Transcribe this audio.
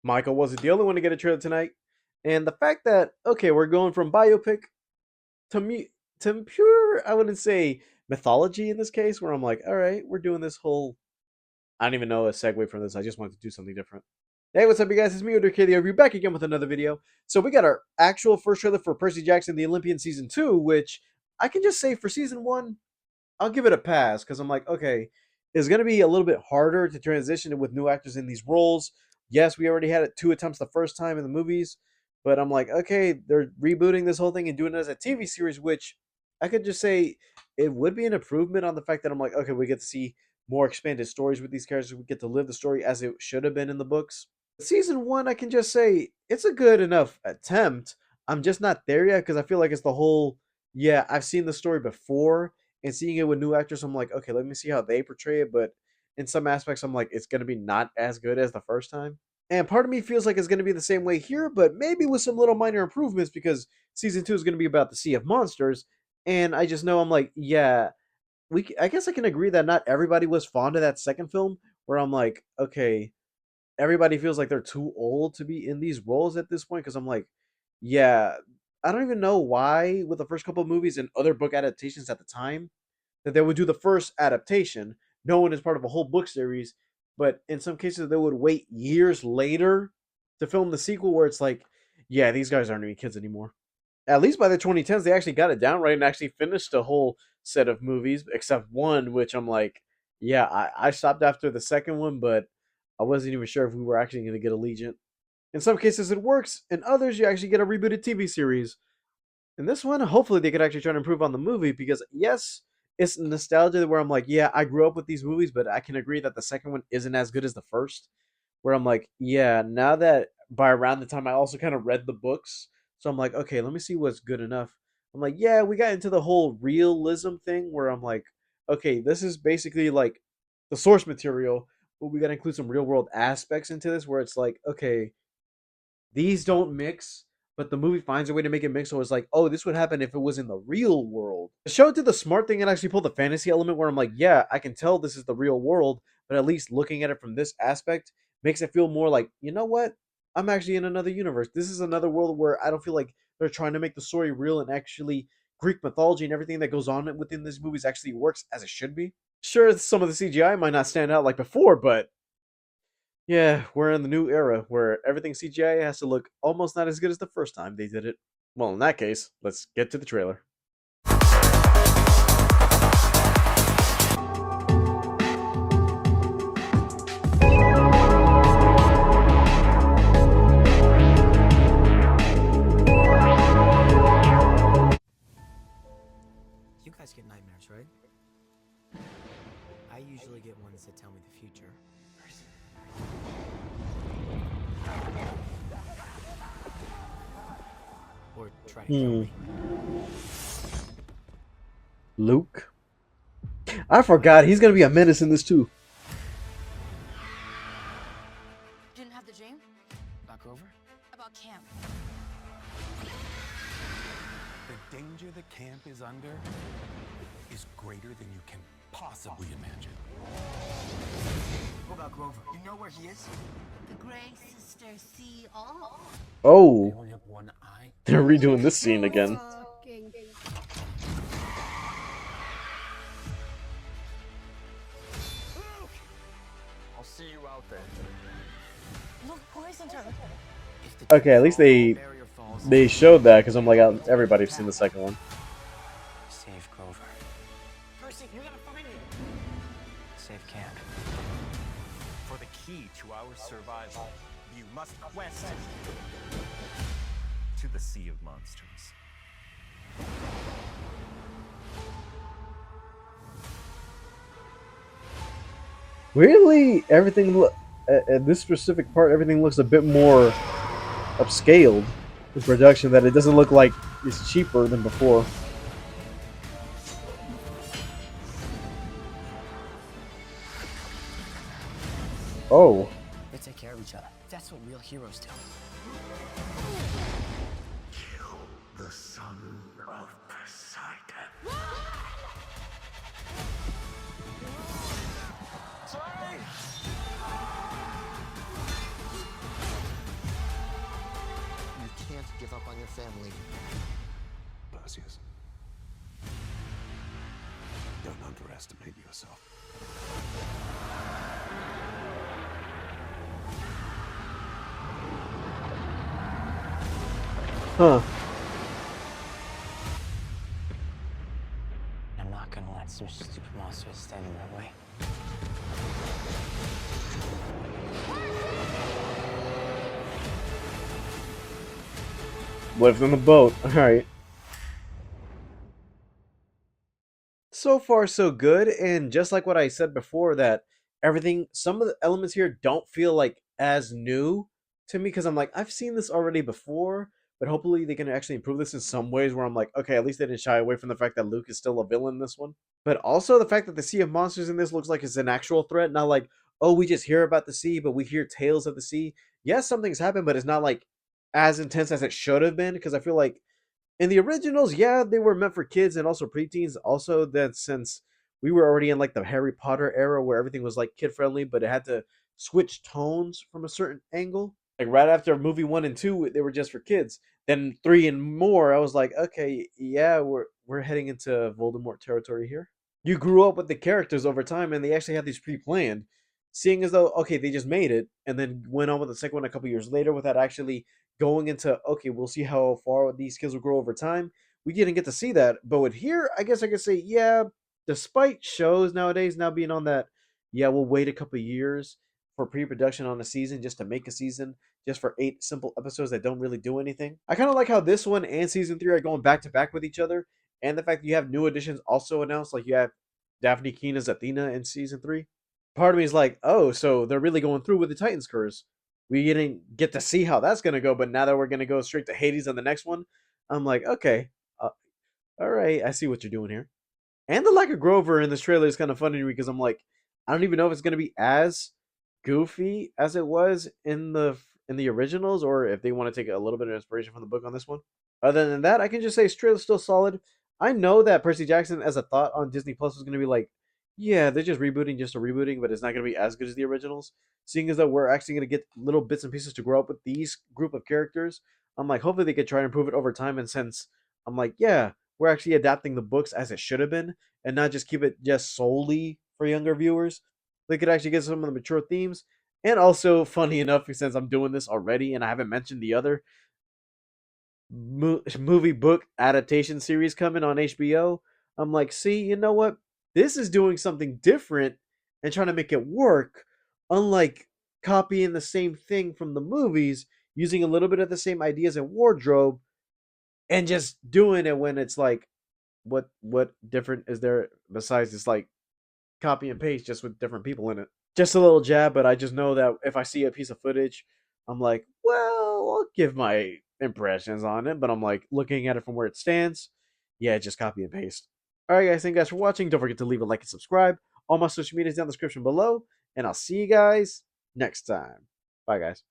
Michael wasn't the only one to get a trailer tonight. And the fact that, okay, we're going from biopic to me to pure, I wouldn't say mythology in this case, where I'm like, all right, we're doing this whole, I don't even know a segue from this. I just wanted to do something different. Hey, what's up, you guys? It's me, Odor Review, back again with another video. So we got our actual first trailer for Percy Jackson, the Olympian Season 2, which I can just say for Season 1, I'll give it a pass because I'm like, okay, it's going to be a little bit harder to transition with new actors in these roles. Yes, we already had it 2 attempts the first time in the movies, but I'm like, okay, they're rebooting this whole thing and doing it as a TV series, which I could just say it would be an improvement on the fact that I'm like, okay, we get to see more expanded stories with these characters. We get to live the story as it should have been in the books. Season 1, I can just say it's a good enough attempt. I'm just not there yet because I feel like it's the whole, yeah, I've seen the story before and seeing it with new actors, I'm like, okay, let me see how they portray it. But in some aspects, I'm like, it's gonna be not as good as the first time. And part of me feels like it's gonna be the same way here, but maybe with some little minor improvements because season 2 is gonna be about the Sea of Monsters, and I just know I'm like, yeah, I guess I can agree that not everybody was fond of that second film. Where I'm like, okay, everybody feels like they're too old to be in these roles at this point because I'm like, yeah, I don't even know why with the first couple of movies and other book adaptations at the time that they would do the first adaptation. No one is part of a whole book series, but in some cases they would wait years later to film the sequel where it's like, yeah, these guys aren't even kids anymore. At least by the 2010s, they actually got it down right and actually finished a whole set of movies, except one, which I'm like, yeah, I stopped after the second one, but I wasn't even sure if we were actually going to get Allegiant. In some cases, it works. In others, you actually get a rebooted TV series. In this one, hopefully they could actually try to improve on the movie because yes, it's nostalgia where I'm like, yeah, I grew up with these movies, but I can agree that the second one isn't as good as the first. Where I'm like, yeah, now that by around the time I also kind of read the books, so I'm like, okay, let me see what's good enough. I'm like, yeah, we got into the whole realism thing where I'm like, okay, this is basically like the source material, but we got to include some real world aspects into this where it's like, okay, these don't mix, but the movie finds a way to make it mix. So it's like, oh, this would happen if it was in the real world. The show did the smart thing and actually pulled the fantasy element where I'm like, yeah, I can tell this is the real world, but at least looking at it from this aspect makes it feel more like, you know what? I'm actually in another universe. This is another world where I don't feel like they're trying to make the story real and actually Greek mythology and everything that goes on within these movies actually works as it should be. Sure, some of the CGI might not stand out like before, but yeah, we're in the new era where everything CGI has to look almost not as good as the first time they did it. Well, in that case, let's get to the trailer. You guys get nightmares, right? I usually get ones that tell me the future. Or try to kill me. Luke? I forgot he's gonna be a menace in this too. Didn't have the dream Back over? about camp. The danger the camp is under is greater than you can possibly imagine. What about Grover? You know where he is? The Grey Sisters see all. They Oh, only have one eye. they're redoing this scene again. I'll see you out there. Look, poisoned her. If the Okay, at least barrier falls, they showed that because I'm like, everybody's seen the second one. save Grover. Percy, you gotta find him. Save camp. For the key to our survival, you must quest to the Sea of Monsters. Weirdly, everything at this specific part, everything looks a bit more upscaled in production. That it doesn't look like it's cheaper than before. Oh. They take care of each other. That's what real heroes do. The son of Poseidon. up on your family. Perseus, don't underestimate yourself. Huh. I'm not gonna let some stupid monsters stand in my way. Lives in the boat. Alright. So far, so good. And just like what I said before, that everything, some of the elements here don't feel like as new to me because I'm like, I've seen this already before, but hopefully they can actually improve this in some ways where I'm like, okay, at least they didn't shy away from the fact that Luke is still a villain in this one. But also the fact that the Sea of Monsters in this looks like it's an actual threat, not like, oh, we just hear about the sea, but we hear tales of the sea. Yes, something's happened, but it's not like as intense as it should have been because I feel like in the originals, yeah, they were meant for kids and also preteens. Also, that since we were already in like the Harry Potter era where everything was like kid friendly, but it had to switch tones from a certain angle. Like right after movie 1 and 2, they were just for kids. Then 3 and more, I was like, okay, yeah, we're heading into Voldemort territory here. You grew up with the characters over time, and they actually had these pre-planned. Seeing as though okay, they just made it, and then went on with the second one a couple years later without actually going into okay, we'll see how far these skills will grow over time. We didn't get to see that, but with here, I guess I could say yeah. Despite shows nowadays now being on that, yeah, we'll wait a couple years for pre-production on a season just to make a season just for 8 simple episodes that don't really do anything. I kind of like how this one and season 3 are going back to back with each other, and the fact that you have new additions also announced, like you have Daphne Keena's Athena in season 3. Part of me is like, oh, so they're really going through with the Titans curse. We didn't get to see how that's gonna go, but now that we're gonna go straight to Hades on the next one, I'm like, okay, all right, I see what you're doing here. And the lack of Grover in this trailer is kind of funny to me because I'm like, I don't even know if it's gonna be as goofy as it was in the originals, or if they want to take a little bit of inspiration from the book on this one. Other than that, I can just say this trailer's still solid. I know that Percy Jackson, as a thought on Disney Plus, was gonna be like, yeah, they're just rebooting just a rebooting, but it's not gonna be as good as the originals. Seeing as though we're actually gonna get little bits and pieces to grow up with these group of characters, I'm like, hopefully they could try and improve it over time. And since I'm like, yeah, we're actually adapting the books as it should have been, and not just keep it just solely for younger viewers. They could actually get some of the mature themes. And also, funny enough, since I'm doing this already and I haven't mentioned the other movie book adaptation series coming on HBO, I'm like, see, you know what? This is doing something different and trying to make it work, unlike copying the same thing from the movies, using a little bit of the same ideas and wardrobe, and just doing it when it's like, what different is there besides just like copy and paste just with different people in it? Just a little jab, but I just know that if I see a piece of footage, I'm like, well, I'll give my impressions on it. But I'm like, looking at it from where it stands, yeah, just copy and paste. All right, guys, thank you guys for watching. Don't forget to leave a like and subscribe. All my social media is down in the description below, and I'll see you guys next time. Bye, guys.